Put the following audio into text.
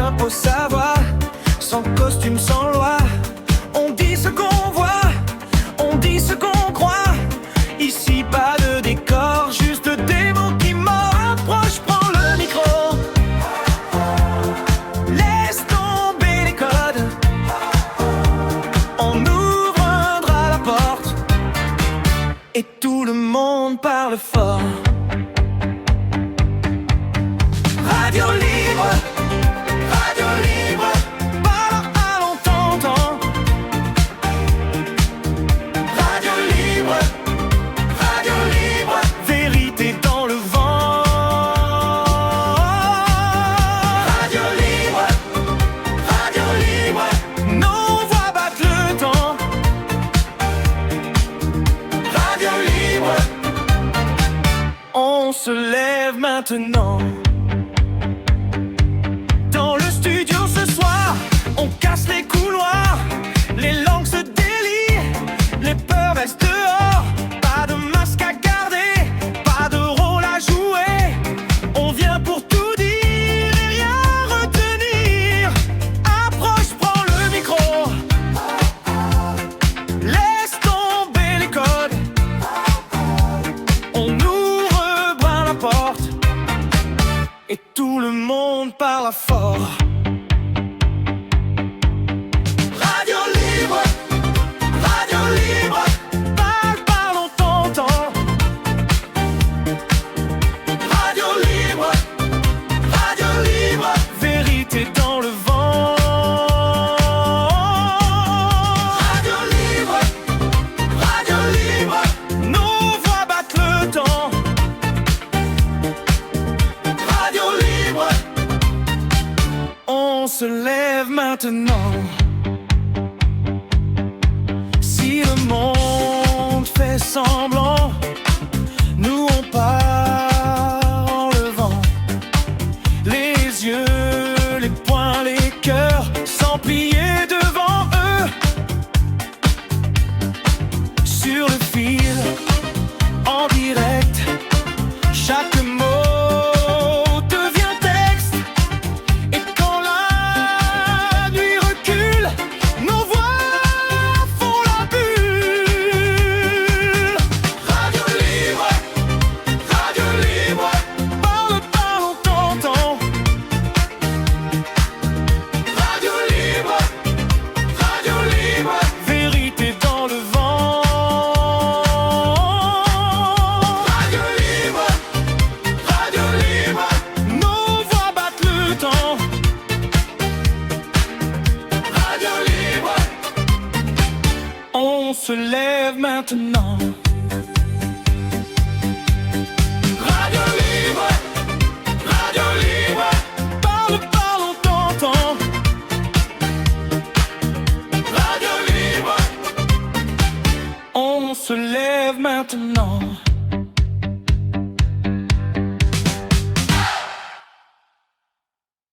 impose sa voix, sans costume, sans loi. On dit ce qu'on voit, on dit ce qu'on croit. Ici pas de décor, juste des mots qui mordent. Approche, prends le micro, laisse tomber les codes. On ouvrira la porte et tout le monde parle fort. Radio libre, parle à l'entendant. Radio libre, vérité dans le vent. Radio libre, nos voix battent le temps. Radio libre, on se lève maintenant. Dans le studio ce soir, on casse les couloirs. Les langues se délient, les peurs restent dehors. Pas de masque à garder, pas de rôle à jouer. On vient pour tout dire et rien retenir. Approche, prends le micro, laisse tomber les codes. On ouvre la porte et tout le monde parle fort. Radio libre, parle, on t'entend. Radio libre, vérité dans le vent. Radio libre, nos voix battent le temps. Radio libre, on se lève maintenant. Si le monde fait semblant, nous on part en levant les yeux, les poings, les cœurs, sans plier devant eux. Sur le fil, en direct, chaque mot devient texte. Et quand la nuit recule, nos voix font la bulle. Radio libre, parle, on t'entend. Radio libre, vérité dans le vent. Radio libre, nos voix battent le temps. Radio libre, on se lève maintenant. Radio libre, parle, on t'entend. Radio libre, on se lève maintenant.